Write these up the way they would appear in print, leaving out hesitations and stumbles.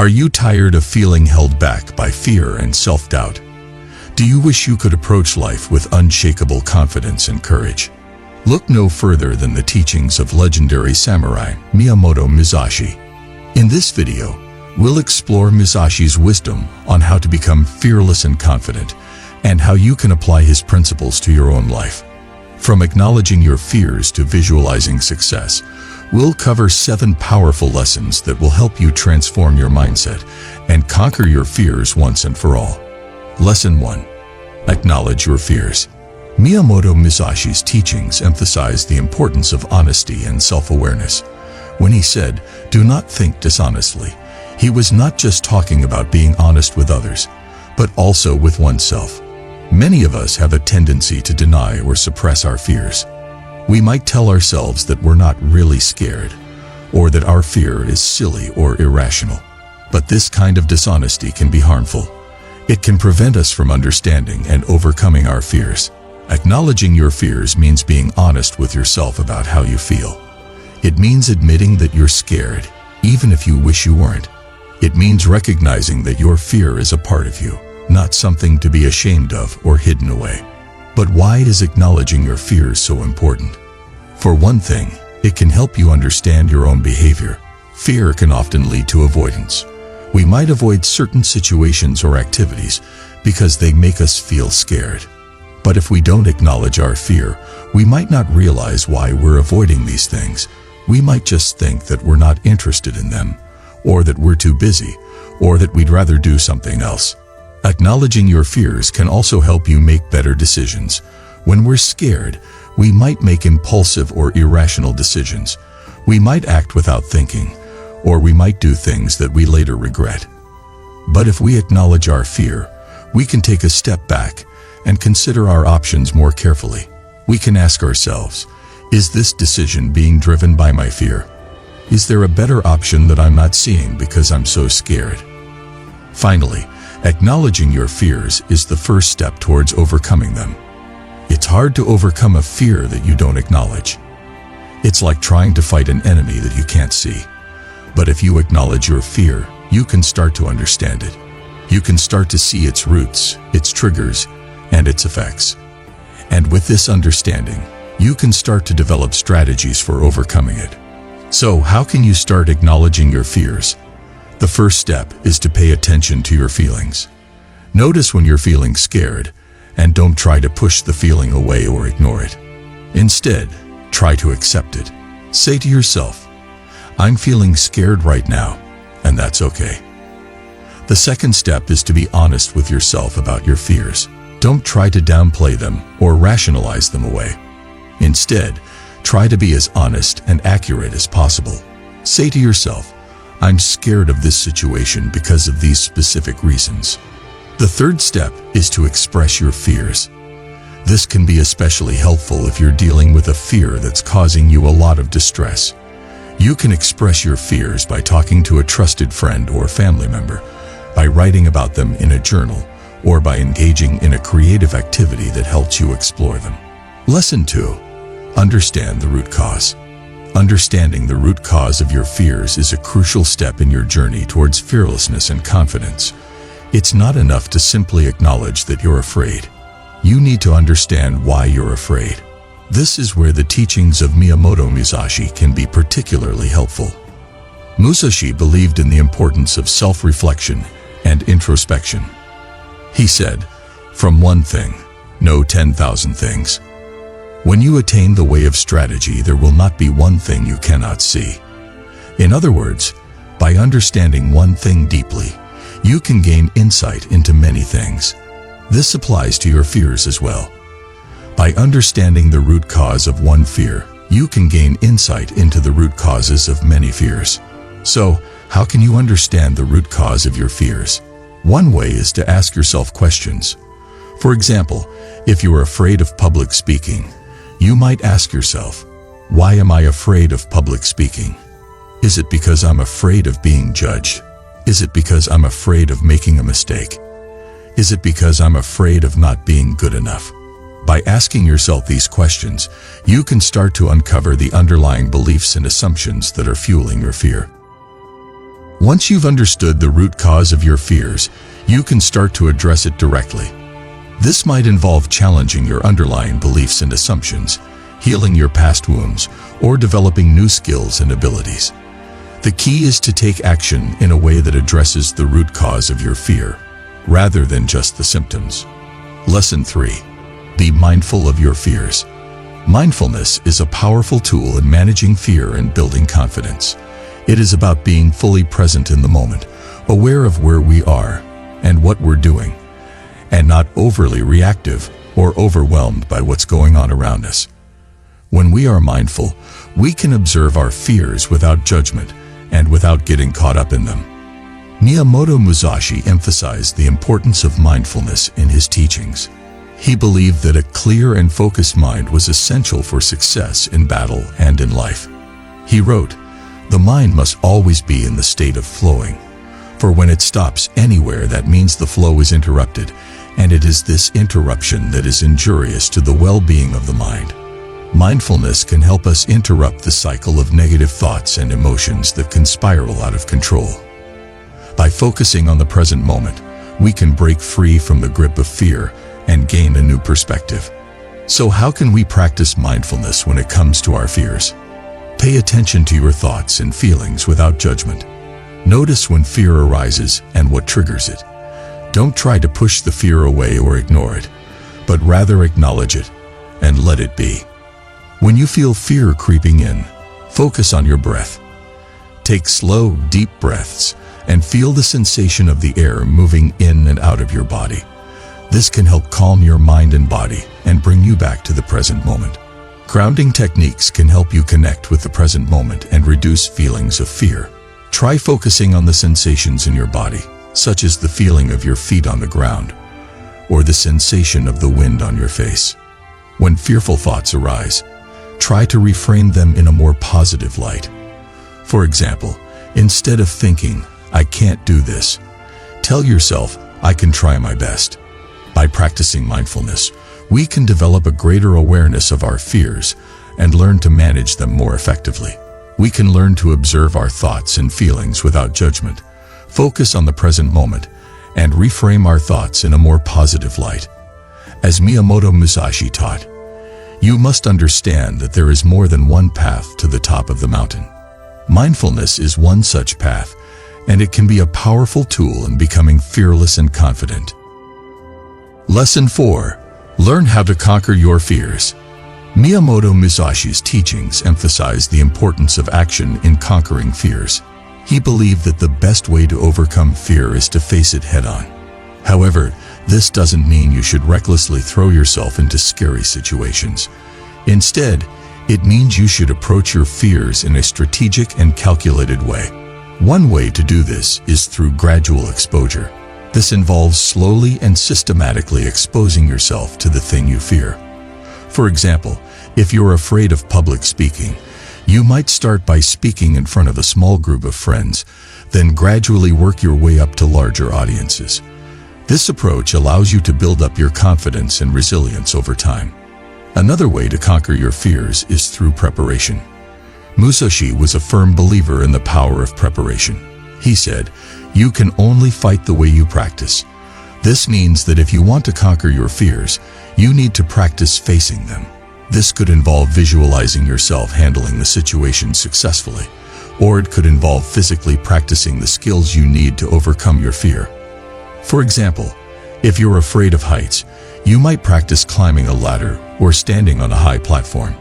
Are you tired of feeling held back by fear and self-doubt? Do you wish you could approach life with unshakable confidence and courage? Look no further than the teachings of legendary samurai Miyamoto Musashi. In this video, we'll explore Musashi's wisdom on how to become fearless and confident, and how you can apply his principles to your own life. From acknowledging your fears to visualizing success, we'll cover 7 powerful lessons that will help you transform your mindset and conquer your fears once and for all. Lesson 1. Acknowledge your fears. Miyamoto Musashi's teachings emphasize the importance of honesty and self-awareness. When he said, "Do not think dishonestly," he was not just talking about being honest with others, but also with oneself. Many of us have a tendency to deny or suppress our fears. We might tell ourselves that we're not really scared, or that our fear is silly or irrational. But this kind of dishonesty can be harmful. It can prevent us from understanding and overcoming our fears. Acknowledging your fears means being honest with yourself about how you feel. It means admitting that you're scared, even if you wish you weren't. It means recognizing that your fear is a part of you, not something to be ashamed of or hidden away. But why is acknowledging your fears so important? For one thing, it can help you understand your own behavior. Fear can often lead to avoidance. We might avoid certain situations or activities because they make us feel scared. But if we don't acknowledge our fear, we might not realize why we're avoiding these things. We might just think that we're not interested in them, or that we're too busy, or that we'd rather do something else. Acknowledging your fears can also help you make better decisions. When we're scared, we might make impulsive or irrational decisions. We might act without thinking, or we might do things that we later regret. But if we acknowledge our fear, we can take a step back and consider our options more carefully. We can ask ourselves, is this decision being driven by my fear? Is there a better option that I'm not seeing because I'm so scared? Finally, acknowledging your fears is the first step towards overcoming them. It's hard to overcome a fear that you don't acknowledge. It's like trying to fight an enemy that you can't see. But if you acknowledge your fear, you can start to understand it. You can start to see its roots, its triggers, and its effects. And with this understanding, you can start to develop strategies for overcoming it. So, how can you start acknowledging your fears? The first step is to pay attention to your feelings. Notice when you're feeling scared, and don't try to push the feeling away or ignore it. Instead, try to accept it. Say to yourself, "I'm feeling scared right now, and that's okay." The second step is to be honest with yourself about your fears. Don't try to downplay them or rationalize them away. Instead, try to be as honest and accurate as possible. Say to yourself, "I'm scared of this situation because of these specific reasons." The third step is to express your fears. This can be especially helpful if you're dealing with a fear that's causing you a lot of distress. You can express your fears by talking to a trusted friend or family member, by writing about them in a journal, or by engaging in a creative activity that helps you explore them. Lesson 2. Understand the root cause. Understanding the root cause of your fears is a crucial step in your journey towards fearlessness and confidence. It's not enough to simply acknowledge that you're afraid. You need to understand why you're afraid. This is where the teachings of Miyamoto Musashi can be particularly helpful. Musashi believed in the importance of self-reflection and introspection. He said, "From one thing, know 10,000 things." When you attain the way of strategy, there will not be one thing you cannot see. In other words, by understanding one thing deeply, you can gain insight into many things. This applies to your fears as well. By understanding the root cause of one fear, you can gain insight into the root causes of many fears. So, how can you understand the root cause of your fears? One way is to ask yourself questions. For example, if you are afraid of public speaking, you might ask yourself, "Why am I afraid of public speaking? Is it because I'm afraid of being judged? Is it because I'm afraid of making a mistake? Is it because I'm afraid of not being good enough?" By asking yourself these questions, you can start to uncover the underlying beliefs and assumptions that are fueling your fear. Once you've understood the root cause of your fears, you can start to address it directly. This might involve challenging your underlying beliefs and assumptions, healing your past wounds, or developing new skills and abilities. The key is to take action in a way that addresses the root cause of your fear, rather than just the symptoms. Lesson 3. Be mindful of your fears. Mindfulness is a powerful tool in managing fear and building confidence. It is about being fully present in the moment, aware of where we are and what we're doing, and not overly reactive or overwhelmed by what's going on around us. When we are mindful, we can observe our fears without judgment and without getting caught up in them. Miyamoto Musashi emphasized the importance of mindfulness in his teachings. He believed that a clear and focused mind was essential for success in battle and in life. He wrote, "The mind must always be in the state of flowing, for when it stops anywhere, that means the flow is interrupted, and it is this interruption that is injurious to the well-being of the mind." Mindfulness can help us interrupt the cycle of negative thoughts and emotions that can spiral out of control. By focusing on the present moment, we can break free from the grip of fear and gain a new perspective. So how can we practice mindfulness when it comes to our fears? Pay attention to your thoughts and feelings without judgment. Notice when fear arises and what triggers it. Don't try to push the fear away or ignore it, but rather acknowledge it and let it be. When you feel fear creeping in, focus on your breath. Take slow, deep breaths and feel the sensation of the air moving in and out of your body. This can help calm your mind and body and bring you back to the present moment. Grounding techniques can help you connect with the present moment and reduce feelings of fear. Try focusing on the sensations in your body, such as the feeling of your feet on the ground, or the sensation of the wind on your face. When fearful thoughts arise, try to reframe them in a more positive light. For example, instead of thinking, "I can't do this," tell yourself, "I can try my best." By practicing mindfulness, we can develop a greater awareness of our fears and learn to manage them more effectively. We can learn to observe our thoughts and feelings without judgment, focus on the present moment, and reframe our thoughts in a more positive light. As Miyamoto Musashi taught, you must understand that there is more than one path to the top of the mountain. Mindfulness is one such path, and it can be a powerful tool in becoming fearless and confident. Lesson 4. Learn how to conquer your fears. Miyamoto Musashi's teachings emphasize the importance of action in conquering fears. He believed that the best way to overcome fear is to face it head-on. However, this doesn't mean you should recklessly throw yourself into scary situations. Instead, it means you should approach your fears in a strategic and calculated way. One way to do this is through gradual exposure. This involves slowly and systematically exposing yourself to the thing you fear. For example, if you're afraid of public speaking, you might start by speaking in front of a small group of friends, then gradually work your way up to larger audiences. This approach allows you to build up your confidence and resilience over time. Another way to conquer your fears is through preparation. Musashi was a firm believer in the power of preparation. He said, "You can only fight the way you practice." This means that if you want to conquer your fears, you need to practice facing them. This could involve visualizing yourself handling the situation successfully, or it could involve physically practicing the skills you need to overcome your fear. For example, if you're afraid of heights, you might practice climbing a ladder or standing on a high platform.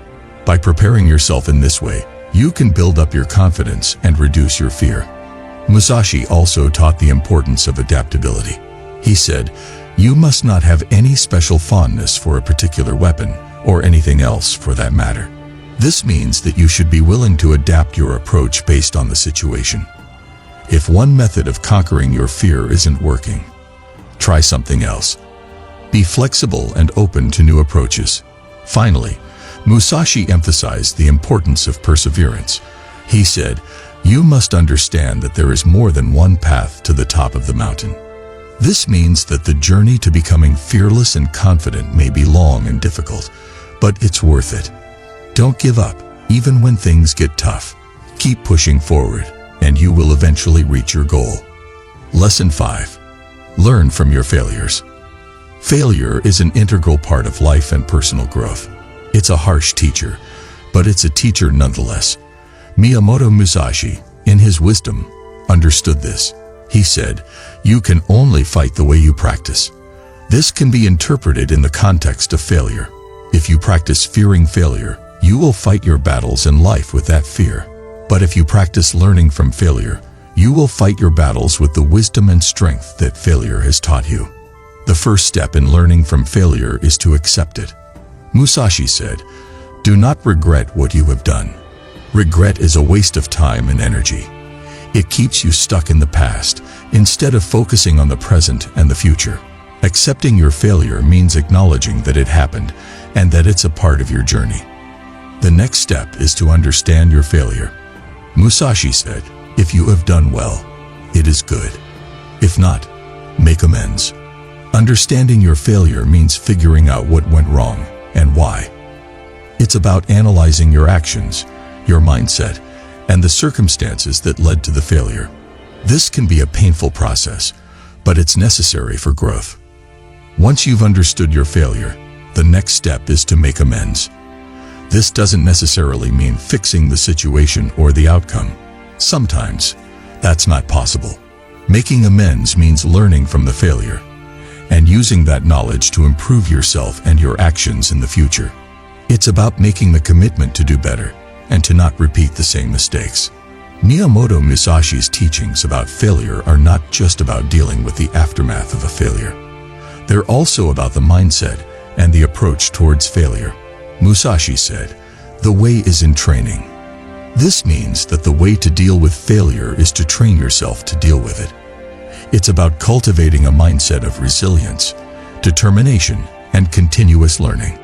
By preparing yourself in this way, you can build up your confidence and reduce your fear. Musashi also taught the importance of adaptability. He said, "You must not have any special fondness for a particular weapon, or anything else for that matter." This means that you should be willing to adapt your approach based on the situation. If one method of conquering your fear isn't working, try something else. Be flexible and open to new approaches. Finally, Musashi emphasized the importance of perseverance. He said, "You must understand that there is more than one path to the top of the mountain." This means that the journey to becoming fearless and confident may be long and difficult, but it's worth it. Don't give up, even when things get tough. Keep pushing forward. and you will eventually reach your goal. Lesson 5. Learn from your failures. Failure is an integral part of life and personal growth. It's a harsh teacher, but it's a teacher nonetheless. Miyamoto Musashi, in his wisdom, understood this. He said, "You can only fight the way you practice." This can be interpreted in the context of failure. If you practice fearing failure, you will fight your battles in life with that fear. But if you practice learning from failure, you will fight your battles with the wisdom and strength that failure has taught you. The first step in learning from failure is to accept it. Musashi said, "Do not regret what you have done. Regret is a waste of time and energy. It keeps you stuck in the past instead of focusing on the present and the future." Accepting your failure means acknowledging that it happened and that it's a part of your journey. The next step is to understand your failure. Musashi said, "If you have done well, it is good. If not, make amends." Understanding your failure means figuring out what went wrong and why. It's about analyzing your actions, your mindset, and the circumstances that led to the failure. This can be a painful process, but it's necessary for growth. Once you've understood your failure, the next step is to make amends. This doesn't necessarily mean fixing the situation or the outcome. Sometimes, that's not possible. Making amends means learning from the failure and using that knowledge to improve yourself and your actions in the future. It's about making the commitment to do better and to not repeat the same mistakes. Miyamoto Musashi's teachings about failure are not just about dealing with the aftermath of a failure. They're also about the mindset and the approach towards failure. Musashi said, "The way is in training." This means that the way to deal with failure is to train yourself to deal with it. It's about cultivating a mindset of resilience, determination, and continuous learning.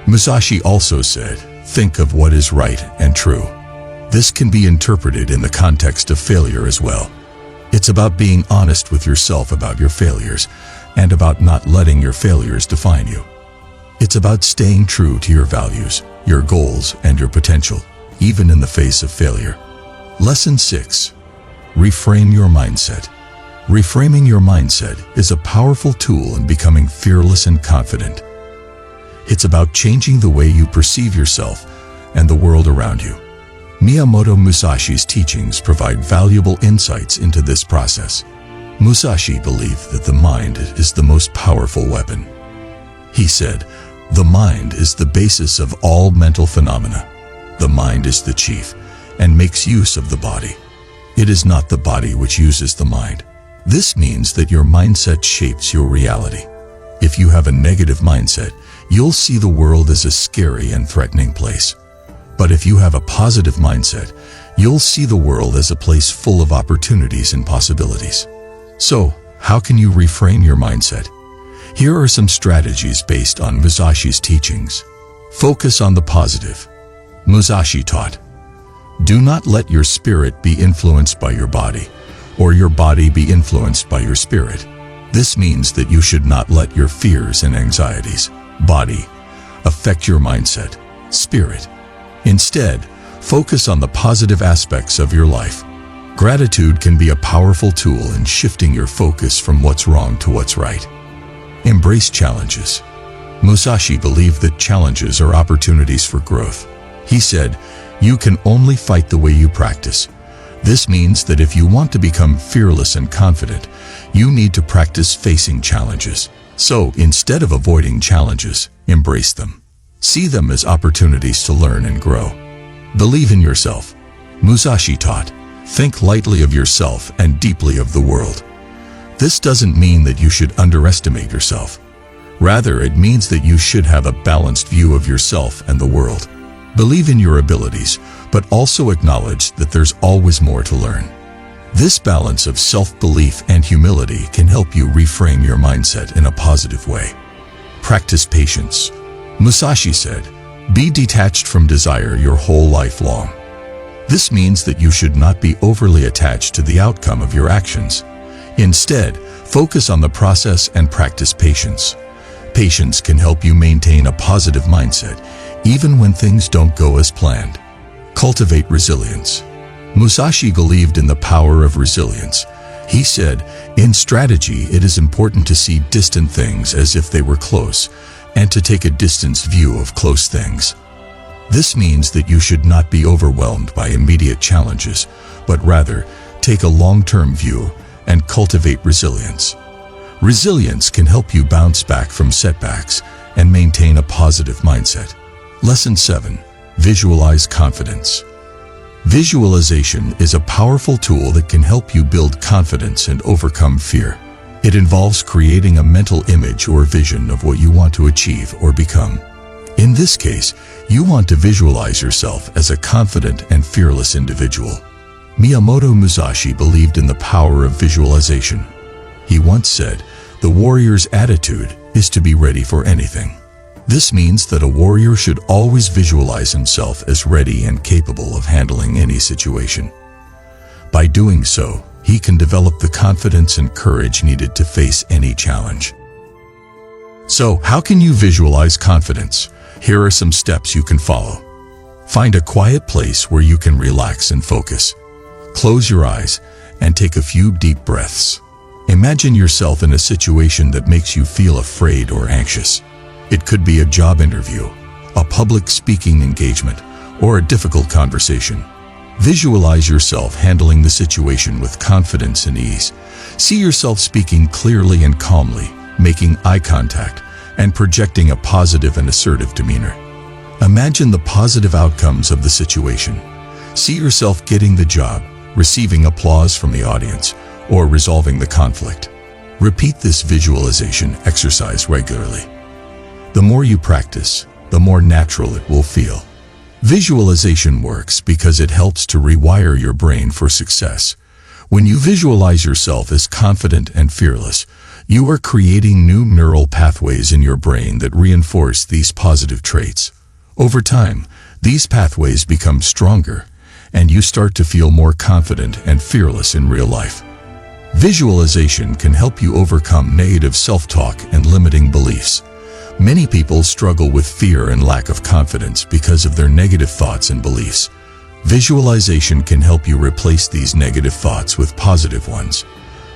Musashi also said, "Think of what is right and true." This can be interpreted in the context of failure as well. It's about being honest with yourself about your failures and about not letting your failures define you. It's about staying true to your values, your goals, and your potential, even in the face of failure. Lesson 6. Reframe your mindset. Reframing your mindset is a powerful tool in becoming fearless and confident. It's about changing the way you perceive yourself and the world around you. Miyamoto Musashi's teachings provide valuable insights into this process. Musashi believed that the mind is the most powerful weapon. He said, "The mind is the basis of all mental phenomena. The mind is the chief and makes use of the body. It is not the body which uses the mind." This means that your mindset shapes your reality. If you have a negative mindset, you'll see the world as a scary and threatening place. But if you have a positive mindset, you'll see the world as a place full of opportunities and possibilities. So, how can you reframe your mindset? Here are some strategies based on Musashi's teachings. Focus on the positive. Musashi taught, "Do not let your spirit be influenced by your body, or your body be influenced by your spirit." This means that you should not let your fears and anxieties, body, affect your mindset, spirit. Instead, focus on the positive aspects of your life. Gratitude can be a powerful tool in shifting your focus from what's wrong to what's right. Embrace challenges. Musashi believed that challenges are opportunities for growth. He said, "You can only fight the way you practice." This means that if you want to become fearless and confident, you need to practice facing challenges. So, instead of avoiding challenges, embrace them. See them as opportunities to learn and grow. Believe in yourself. Musashi taught, "Think lightly of yourself and deeply of the world." This doesn't mean that you should underestimate yourself. Rather, it means that you should have a balanced view of yourself and the world. Believe in your abilities, but also acknowledge that there's always more to learn. This balance of self-belief and humility can help you reframe your mindset in a positive way. Practice patience. Musashi said, "Be detached from desire your whole life long." This means that you should not be overly attached to the outcome of your actions. Instead, focus on the process and practice patience. Patience can help you maintain a positive mindset, even when things don't go as planned. Cultivate resilience. Musashi believed in the power of resilience. He said, "In strategy, it is important to see distant things as if they were close, and to take a distanced view of close things." This means that you should not be overwhelmed by immediate challenges, but rather take a long-term view and cultivate resilience. Resilience can help you bounce back from setbacks and maintain a positive mindset. Lesson 7. Visualize confidence. Visualization is a powerful tool that can help you build confidence and overcome fear. It involves creating a mental image or vision of what you want to achieve or become. In this case, you want to visualize yourself as a confident and fearless individual. Miyamoto Musashi believed in the power of visualization. He once said, "The warrior's attitude is to be ready for anything." This means that a warrior should always visualize himself as ready and capable of handling any situation. By doing so, he can develop the confidence and courage needed to face any challenge. So, how can you visualize confidence? Here are some steps you can follow. Find a quiet place where you can relax and focus. Close your eyes and take a few deep breaths. Imagine yourself in a situation that makes you feel afraid or anxious. It could be a job interview, a public speaking engagement, or a difficult conversation. Visualize yourself handling the situation with confidence and ease. See yourself speaking clearly and calmly, making eye contact, and projecting a positive and assertive demeanor. Imagine the positive outcomes of the situation. See yourself getting the job, receiving applause from the audience, or resolving the conflict. Repeat this visualization exercise regularly. The more you practice, the more natural it will feel. Visualization works because it helps to rewire your brain for success. When you visualize yourself as confident and fearless, you are creating new neural pathways in your brain that reinforce these positive traits. Over time, these pathways become stronger, and you start to feel more confident and fearless in real life. Visualization can help you overcome negative self-talk and limiting beliefs. Many people struggle with fear and lack of confidence because of their negative thoughts and beliefs. Visualization can help you replace these negative thoughts with positive ones.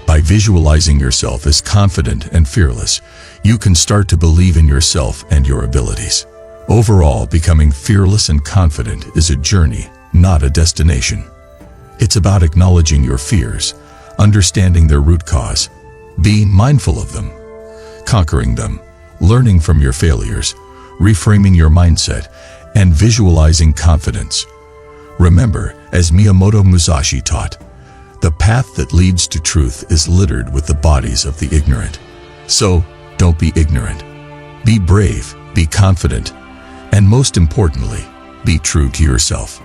By visualizing yourself as confident and fearless, you can start to believe in yourself and your abilities. Overall, becoming fearless and confident is a journey, not a destination. It's about acknowledging your fears, understanding their root cause, being mindful of them, conquering them, learning from your failures, reframing your mindset, and visualizing confidence. Remember, as Miyamoto Musashi taught, the path that leads to truth is littered with the bodies of the ignorant. So, don't be ignorant. Be brave, be confident, and most importantly, be true to yourself.